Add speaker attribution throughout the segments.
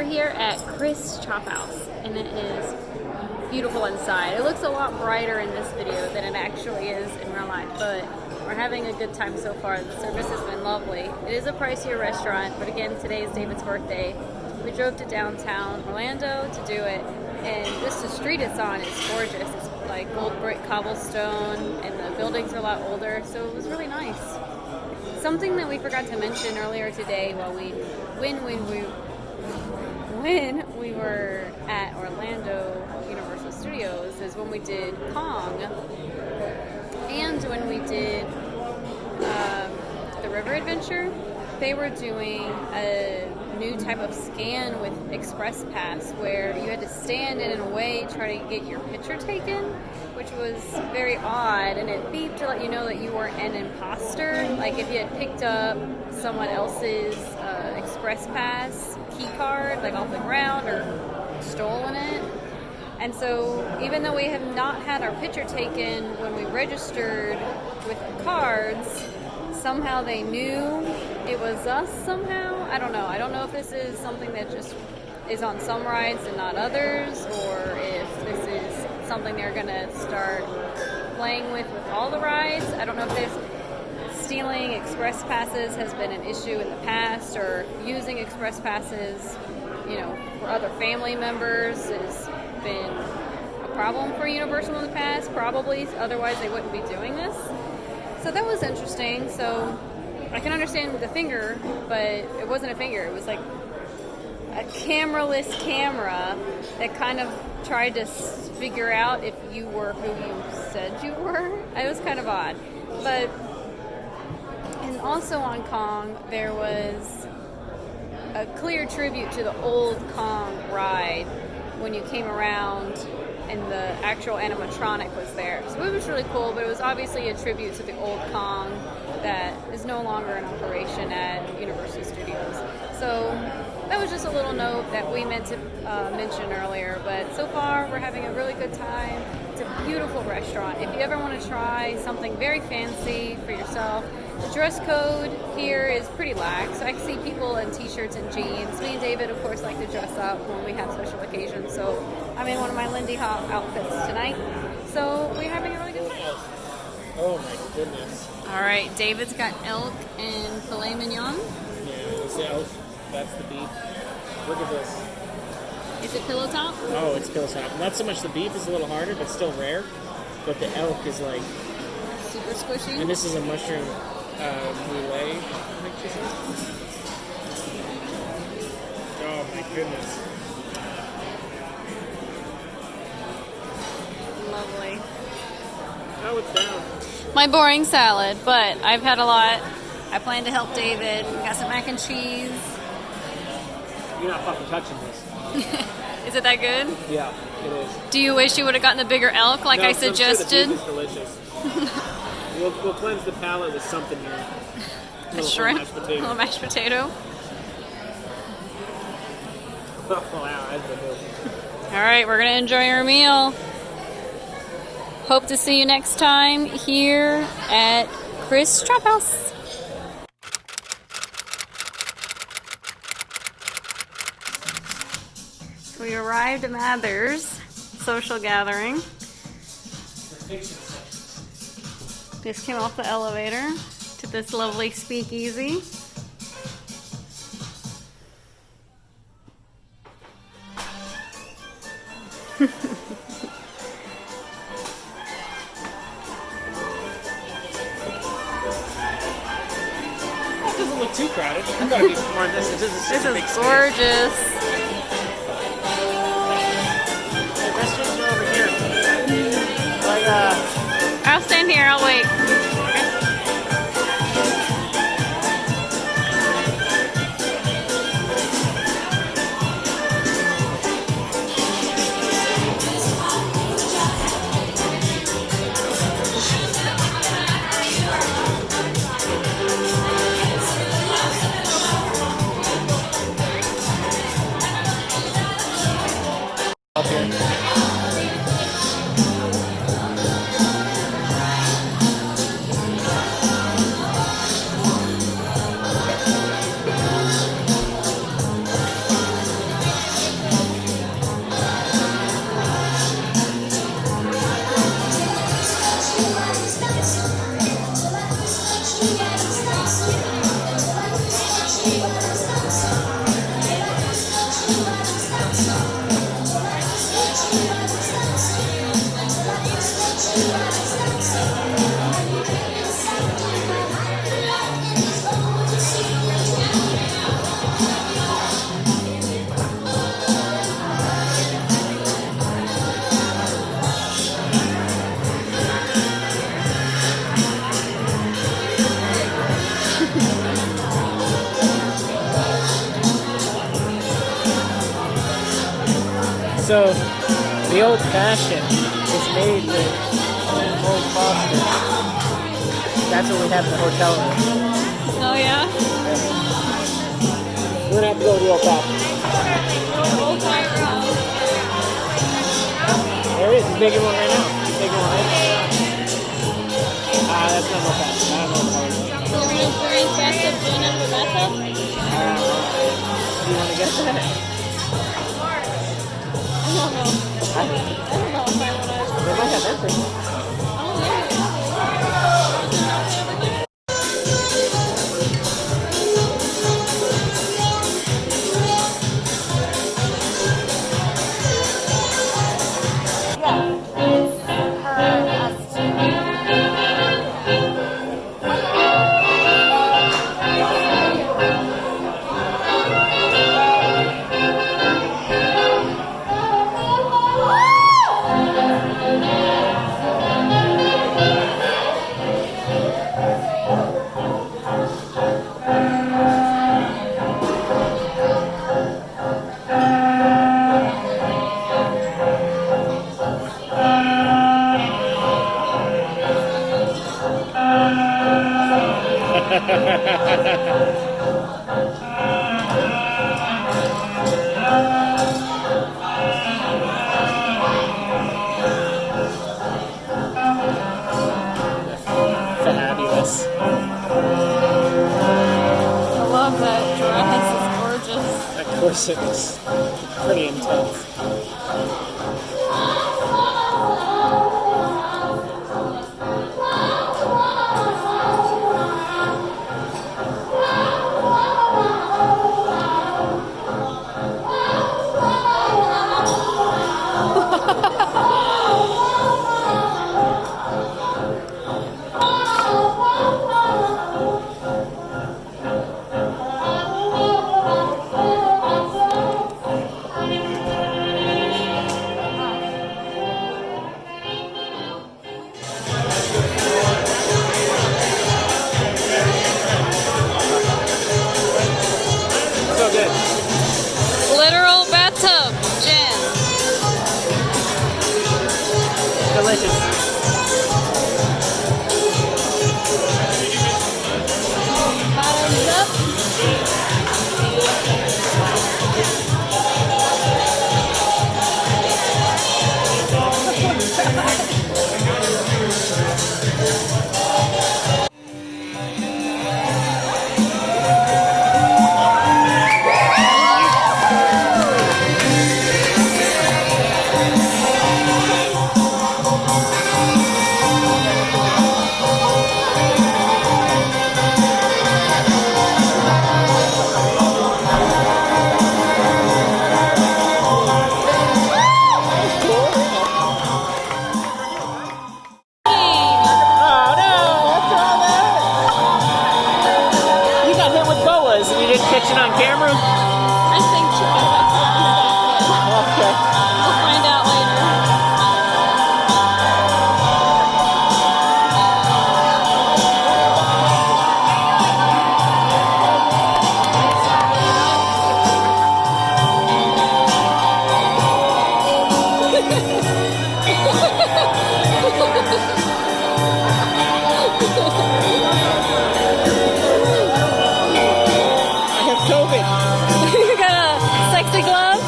Speaker 1: here at Kris Chophouse, and it is beautiful inside. It looks a lot brighter in this video than it actually is in real life, but we're having a good time so far. The service has been lovely. It is a pricier restaurant, but again, today is David's birthday. We drove to downtown Orlando to do it, and just the street it's on is gorgeous. It's like gold brick cobblestone, and the buildings are a lot older, so it was really nice. Something that we forgot to mention earlier today when we were at Orlando Universal Studios is when we did Kong and when we did the River Adventure. They were doing a new type of scan with Express Pass where you had to stand in a way try to get your picture taken, which was very odd, and it beeped to let you know that you were an imposter, like if you had picked up someone else's Express Pass key card like off the ground or stolen it. And so even though we have not had our picture taken when we registered with the cards, somehow they knew it was us somehow. I don't know. I don't know if this is something that just is on some rides and not others, or if this is something they're going to start playing with all the rides. I don't know if this stealing express passes has been an issue in the past, or using express passes, for other family members has been a problem for Universal in the past, probably. Otherwise, they wouldn't be doing this. So that was interesting. So I can understand the finger, but it wasn't a finger. It was like a cameraless camera that kind of tried to figure out if you were who you said you were. It was kind of odd. But, and also on Kong, there was a clear tribute to the old Kong ride when you came around and the actual animatronic was there. So it was really cool, but it was obviously a tribute to the old Kong that is no longer in operation at Universal Studios. So that was just a little note that we meant to mention earlier, but so far we're having a really good time. It's a beautiful restaurant. If you ever want to try something very fancy for yourself, the dress code here is pretty lax. I see people in t-shirts and jeans. Me and David, of course, like to dress up when we have special occasions, so I'm in one of my Lindy Hop outfits tonight. So we're having a really good time.
Speaker 2: Oh my goodness.
Speaker 1: All right, David's got elk and filet mignon.
Speaker 2: Yeah, it's the elk. That's the beef. Look at this.
Speaker 1: Is it pillow top?
Speaker 2: Oh, it's pillow top. Not so much the beef is a little harder, but still rare. But the elk is like
Speaker 1: super squishy.
Speaker 2: And this is a mushroom brulee, I think she said. Oh my goodness.
Speaker 1: Lovely.
Speaker 2: Oh, it's down.
Speaker 1: My boring salad, but I've had a lot. I plan to help David. Got some mac and cheese.
Speaker 2: You're not fucking touching this.
Speaker 1: Is it that good?
Speaker 2: Yeah, it is.
Speaker 1: Do you wish you would have gotten the bigger elk like I suggested?
Speaker 2: I'm sure the beef is delicious. We'll cleanse the palate with something here.
Speaker 1: A shrimp?
Speaker 2: Mashed potato.
Speaker 1: A little mashed potato.
Speaker 2: Oh, wow, that's the move.
Speaker 1: All right, we're going to enjoy our meal. Hope to see you next time here at Kris Chophouse. We arrived at Mather's social gathering. Just came off the elevator to this lovely speakeasy.
Speaker 2: It doesn't look too crowded. I thought it'd be more than this. This
Speaker 1: is gorgeous.
Speaker 2: Restrooms are over here.
Speaker 1: I'll stand here, I'll wait.
Speaker 2: So, the old fashioned is made with Old Foster. That's what we have in the hotel room.
Speaker 1: Oh yeah?
Speaker 2: We're gonna have to go to the old fashioned.
Speaker 1: Old fire up.
Speaker 2: There it is. He's making one right now. He's making one right now. That's not old fashioned. I don't know what it's called.
Speaker 1: So room 3's bathtub, gin in the bathtub?
Speaker 2: Do you want to get that?
Speaker 1: I don't know. I don't know if I want to.
Speaker 2: They might have everything.
Speaker 1: Oh yeah.
Speaker 2: Fabulous.
Speaker 1: I love that dress. It's gorgeous.
Speaker 2: Of course it was pretty intense. So good.
Speaker 1: Literal bathtub, gin.
Speaker 2: Delicious.
Speaker 1: Bottoms up.
Speaker 2: Oh no! After all that, you got hit with boas and you didn't catch it on camera.
Speaker 1: I think chicken breast
Speaker 2: Okay.
Speaker 1: We'll find out later.
Speaker 2: I have COVID.
Speaker 1: You got a sexy glove?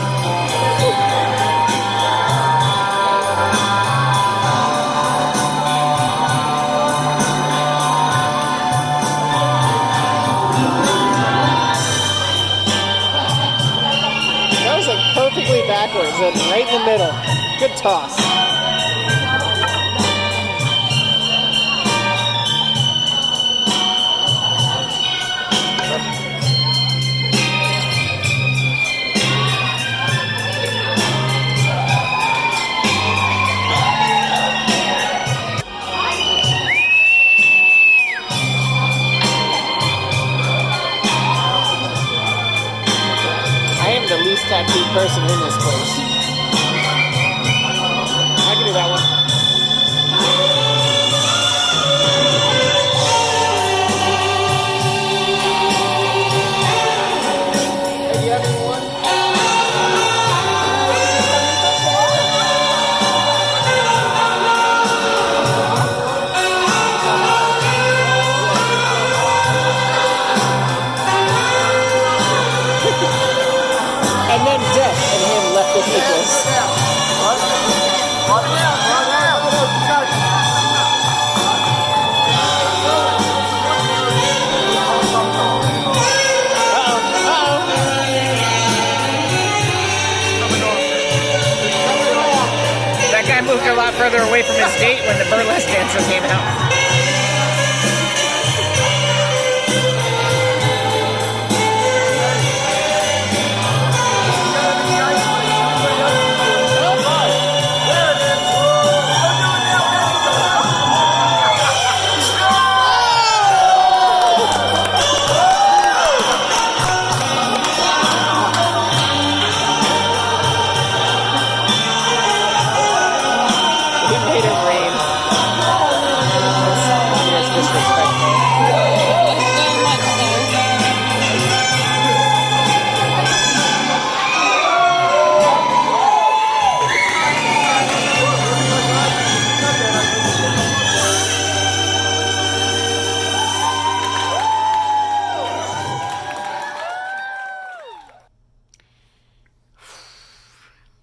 Speaker 2: That was like perfectly backwards and right in the middle. Good toss. I am the least tattooed person in this place. I can do that one. Hey, do you have anyone? moved a lot further away from his gate when the burlesque dancer came out.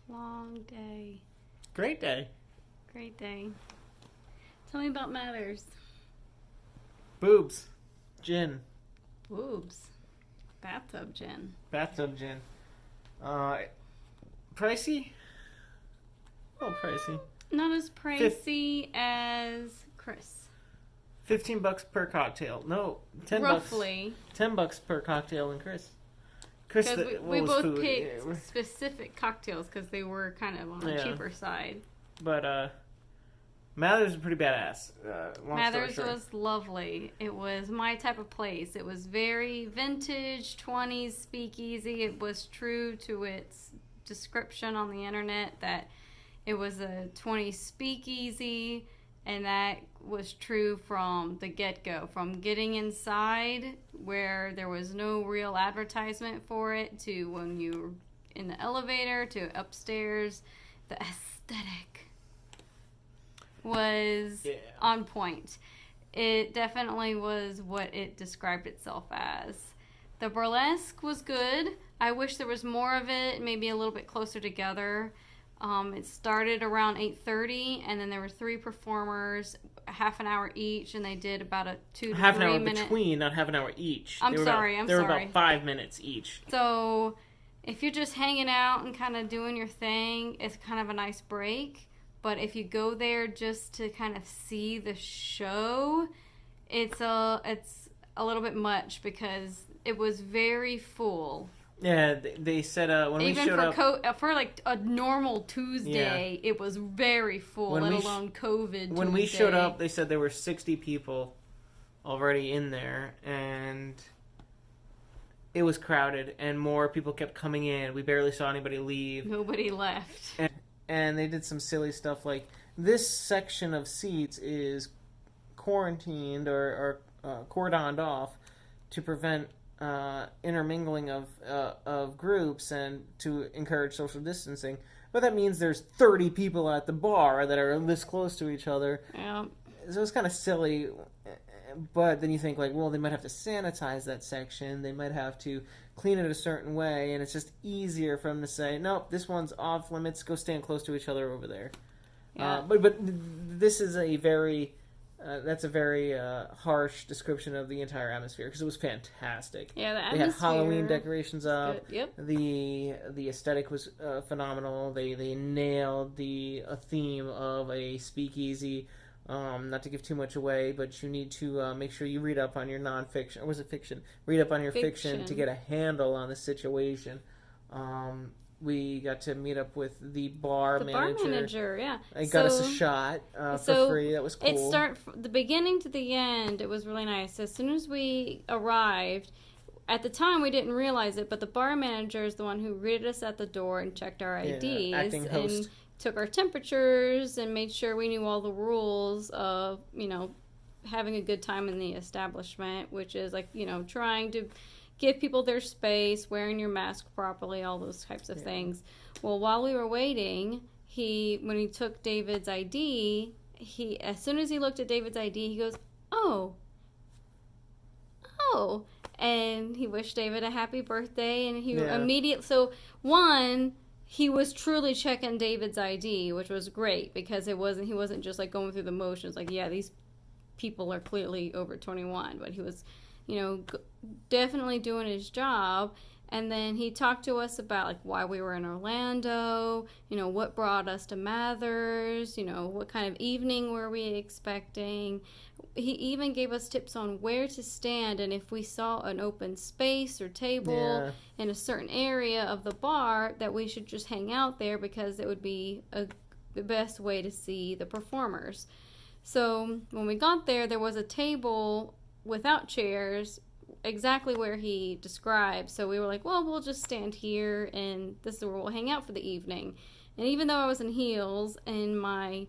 Speaker 1: Long day.
Speaker 2: Great day.
Speaker 1: Great day. Tell me about Matters.
Speaker 2: Boobs. Gin.
Speaker 1: Boobs. Bathtub gin.
Speaker 2: Bathtub gin. Pricey? Oh, pricey.
Speaker 1: Not as pricey as Kris.
Speaker 2: $15 per cocktail. No, $10.
Speaker 1: Roughly.
Speaker 2: $10 per cocktail in Kris. Kris,
Speaker 1: Because we both picked specific cocktails because they were kind of on the cheaper side.
Speaker 2: But Mathers is pretty badass.
Speaker 1: Mathers was lovely. It was my type of place. It was very vintage, 20s speakeasy. It was true to its description on the internet that it was a 20s speakeasy, and that was true from the get-go. From getting inside, where there was no real advertisement for it, to when you were in the elevator, to upstairs, the aesthetic was on point. It definitely was what it described itself as. The burlesque was good. I wish there was more of it, maybe a little bit closer together. It started around 8:30, and then there were 3 performers, half an hour each, and they did about a 2 to 3 minute.
Speaker 2: Half an hour between, not half an hour each.
Speaker 1: I'm sorry.
Speaker 2: They were about 5 minutes each.
Speaker 1: So if you're just hanging out and kind of doing your thing, it's kind of a nice break. But if you go there just to kind of see the show, it's a little bit much because it was very full.
Speaker 2: Yeah, they said when we showed up...
Speaker 1: for like a normal Tuesday, it was very full, let alone COVID
Speaker 2: When we showed up, they said there were 60 people already in there, and it was crowded, and more people kept coming in. We barely saw anybody leave.
Speaker 1: Nobody left.
Speaker 2: And they did some silly stuff like, this section of seats is quarantined or cordoned off to prevent intermingling of groups and to encourage social distancing. But that means there's 30 people at the bar that are this close to each other.
Speaker 1: Yeah.
Speaker 2: So it's kind of silly. But then you think, like, well, they might have to sanitize that section. They might have to clean it a certain way. And it's just easier for them to say, nope, this one's off limits. Go stand close to each other over there.
Speaker 1: Yeah.
Speaker 2: But this is a very... that's a very harsh description of the entire atmosphere because it was fantastic.
Speaker 1: Yeah, the
Speaker 2: atmosphere. They had Halloween decorations up.
Speaker 1: Good. Yep.
Speaker 2: The aesthetic was phenomenal. They nailed the theme of a speakeasy. Not to give too much away, but you need to make sure you read up on your nonfiction. Or was it fiction? Read up on your fiction to get a handle on the situation. We got to meet up with the bar manager. The bar manager,
Speaker 1: yeah.
Speaker 2: They got us a shot for free. That was cool.
Speaker 1: It started from the beginning to the end. It was really nice. As soon as we arrived, at the time we didn't realize it, but the bar manager is the one who greeted us at the door and checked our IDs
Speaker 2: acting host.
Speaker 1: And took our temperatures and made sure we knew all the rules of, having a good time in the establishment, which is like, trying to give people their space, wearing your mask properly, all those types of things. Well, while we were waiting, when he took David's ID, as soon as he looked at David's ID, he goes, oh, and he wished David a happy birthday, and he immediately, so one, he was truly checking David's ID, which was great, because he wasn't just like going through the motions, like, yeah, these people are clearly over 21, but he was, definitely doing his job. And then he talked to us about like why we were in Orlando, what brought us to Mathers, what kind of evening were we expecting. He even gave us tips on where to stand and if we saw an open space or table in a certain area of the bar that we should just hang out there because it would be the best way to see the performers. So when we got there was a table without chairs exactly where he described. So we were like, well, we'll just stand here and this is where we'll hang out for the evening. And even though I was in heels and my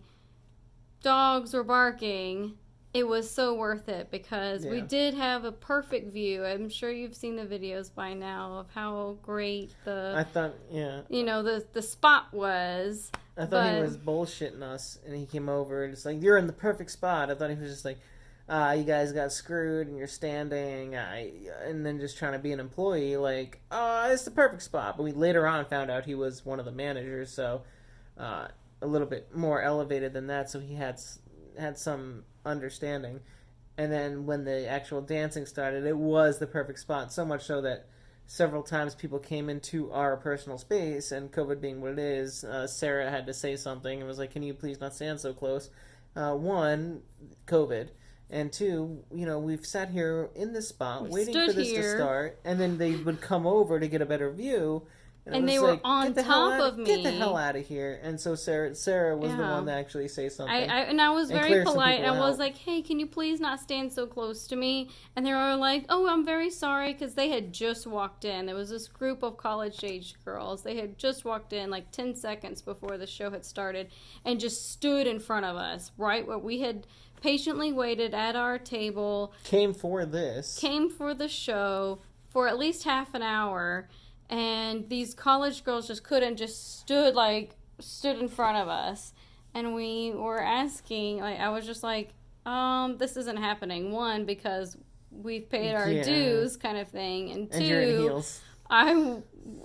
Speaker 1: dogs were barking, it was so worth it because we did have a perfect view. I'm sure you've seen the videos by now of how great the spot was.
Speaker 2: I thought he was bullshitting us, and he came over and it's like, you're in the perfect spot. I thought he was just like, you guys got screwed and you're standing, and then just trying to be an employee, like, it's the perfect spot. But we later on found out he was one of the managers, so a little bit more elevated than that, so he had some understanding. And then when the actual dancing started, it was the perfect spot, so much so that several times people came into our personal space, and COVID being what it is, Sarah had to say something and was like, can you please not stand so close? One, COVID. And two, we've sat here in this spot waiting for this to start, and then they would come over to get a better view.
Speaker 1: And they were on top of me.
Speaker 2: Get the hell out of here. And so Sarah was the one to actually say something.
Speaker 1: I was very polite. I was like, hey, can you please not stand so close to me? And they were like, oh, I'm very sorry, because they had just walked in. There was this group of college-age girls. They had just walked in like 10 seconds before the show had started and just stood in front of us, right where we had patiently waited at our table.
Speaker 2: Came for the show for at least half an hour. And these college girls just stood in front of us. And we were asking, I was just like, this isn't happening. One, because we've paid our dues kind of thing. And two, you're in heels.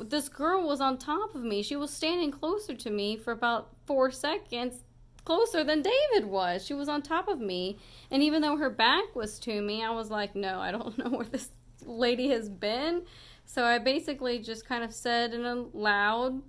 Speaker 1: This girl was on top of me. She was standing closer to me for about 4 seconds, closer than David was. She was on top of me. And even though her back was to me, I was like, no, I don't know where this lady has been. So I basically just kind of said in a loud,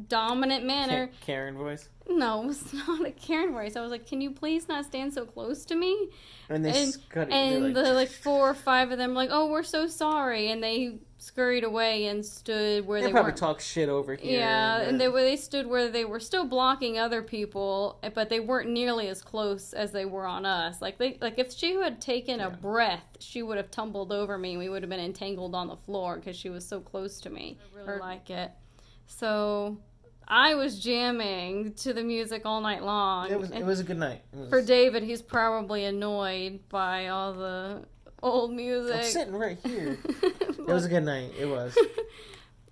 Speaker 1: dominant manner.
Speaker 2: Karen voice?
Speaker 1: No, it was not a Karen voice. I was like, can you please not stand so close to me?
Speaker 2: And
Speaker 1: the 4 or 5 of them were like, oh, we're so sorry. And they scurried away and stood where they
Speaker 2: probably talk shit over here.
Speaker 1: Yeah, and they stood where they were still blocking other people, but they weren't nearly as close as they were on us. Like if she had taken a breath, she would have tumbled over me and we would have been entangled on the floor because she was so close to me. I really like it. So I was jamming to the music all night long.
Speaker 2: It was a good night.
Speaker 1: For David, he's probably annoyed by all the old music.
Speaker 2: I'm sitting right here. It was a good night. It was.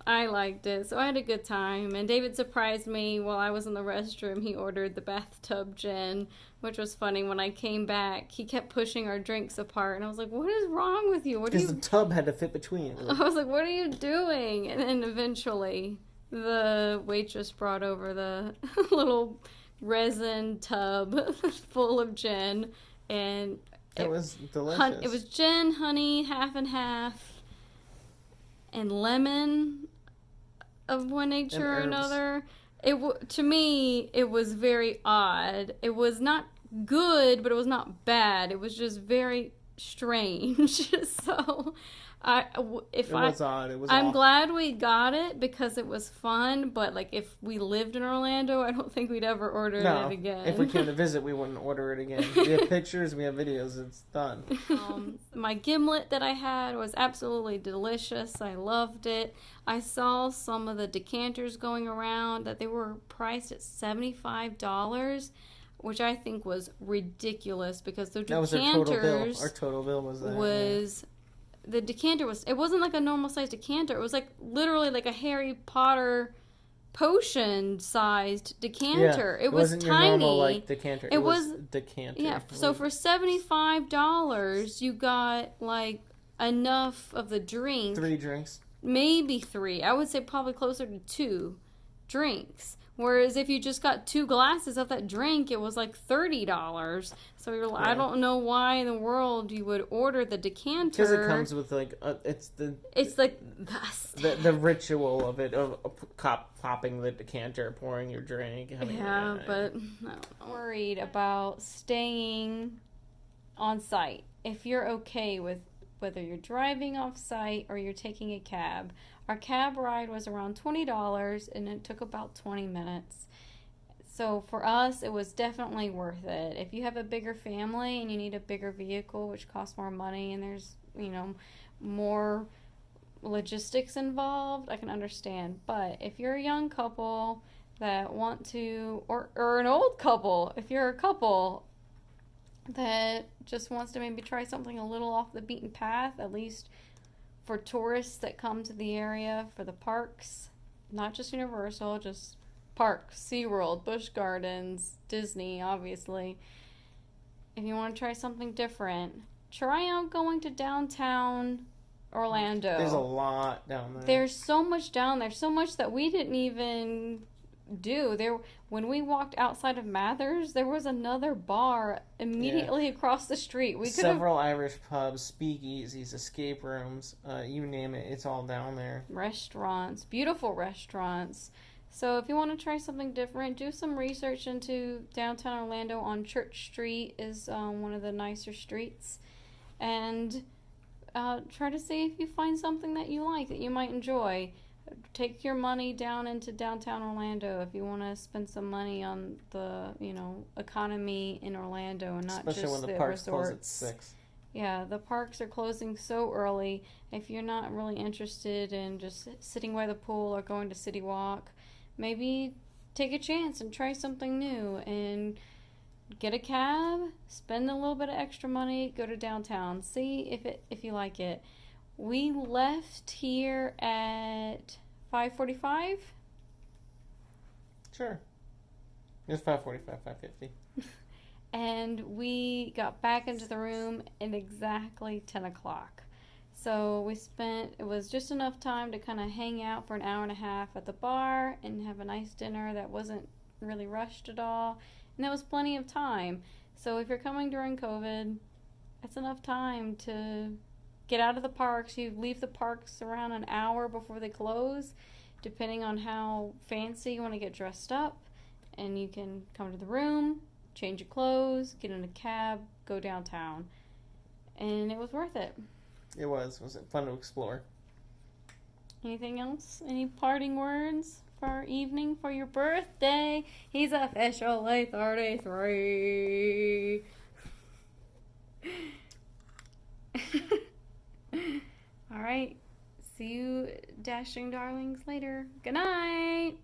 Speaker 1: I liked it. So I had a good time. And David surprised me while I was in the restroom. He ordered the bathtub gin, which was funny. When I came back, he kept pushing our drinks apart. And I was like, what is wrong with you?
Speaker 2: Because the tub had to fit between it.
Speaker 1: I was like, what are you doing? And then eventually the waitress brought over the little resin tub full of gin. And
Speaker 2: it was delicious.
Speaker 1: It was gin, honey, half and half, and lemon of one nature or another. To me, it was very odd. It was not good, but it was not bad. It was just very strange. So it was odd. It was I'm glad we got it because it was fun, but like if we lived in Orlando, I don't think we'd ever order it again.
Speaker 2: If we came to visit, we wouldn't order it again. We have pictures, we have videos, it's done.
Speaker 1: My gimlet that I had was absolutely delicious. I loved it. I saw some of the decanters going around that they were priced at $75. Which I think was ridiculous because the decanters...
Speaker 2: That was our total bill. Our total bill was that.
Speaker 1: The decanter was... It wasn't like a normal size decanter. It was like literally like a Harry Potter potion-sized decanter.
Speaker 2: Yeah,
Speaker 1: it was
Speaker 2: wasn't
Speaker 1: tiny.
Speaker 2: Your normal, like, decanter. It was decanter.
Speaker 1: Yeah, so for $75, you got like enough of the drink.
Speaker 2: 3 drinks.
Speaker 1: Maybe 3. I would say probably closer to 2. drinks. Whereas if you just got 2 glasses of that drink, it was like $30. So you're like, I don't know why in the world you would order the decanter.
Speaker 2: Because it comes with like it's like the ritual of it of popping the decanter, pouring your drink.
Speaker 1: Yeah, but I'm worried about staying on site. If you're okay with whether you're driving off site or you're taking a cab. Our cab ride was around $20 and it took about 20 minutes. So for us, it was definitely worth it. If you have a bigger family and you need a bigger vehicle, which costs more money and there's, more logistics involved, I can understand. But if you're a young couple that want to, or an old couple, if you're a couple that just wants to maybe try something a little off the beaten path, at least for tourists that come to the area for the parks, not just Universal, just parks, SeaWorld, Busch Gardens, Disney, obviously. If you want to try something different, try out going to downtown Orlando.
Speaker 2: There's a lot down there.
Speaker 1: There's so much down there, so much that we didn't even do. When we walked outside of Mathers, there was another bar immediately across the street.
Speaker 2: Several Irish pubs, speakeasies, escape rooms, you name it, it's all down there.
Speaker 1: Restaurants, beautiful restaurants. So if you want to try something different, do some research into downtown Orlando on Church Street is one of the nicer streets. And try to see if you find something that you like, that you might enjoy. Take your money down into downtown Orlando if you want to spend some money on the, economy in Orlando and not
Speaker 2: especially
Speaker 1: just
Speaker 2: when the
Speaker 1: the
Speaker 2: parks
Speaker 1: resorts.
Speaker 2: close at 6.
Speaker 1: Yeah, the parks are closing so early. If you're not really interested in just sitting by the pool or going to City Walk, maybe take a chance and try something new and get a cab, spend a little bit of extra money, go to downtown, see if you like it. We left here at 5:45.
Speaker 2: Sure. It's 5:45, 5:50.
Speaker 1: And we got back into the room at exactly 10 o'clock. So it was just enough time to kind of hang out for an hour and a half at the bar and have a nice dinner that wasn't really rushed at all. And that was plenty of time. So if you're coming during COVID, that's enough time to get out of the parks. You leave the parks around an hour before they close, depending on how fancy you want to get dressed up. And you can come to the room, change your clothes, get in a cab, go downtown. And it was worth it.
Speaker 2: It was. Was it fun to explore?
Speaker 1: Anything else? Any parting words for our evening for your birthday? He's officially 33. All right. See you, dashing darlings, later. Good night.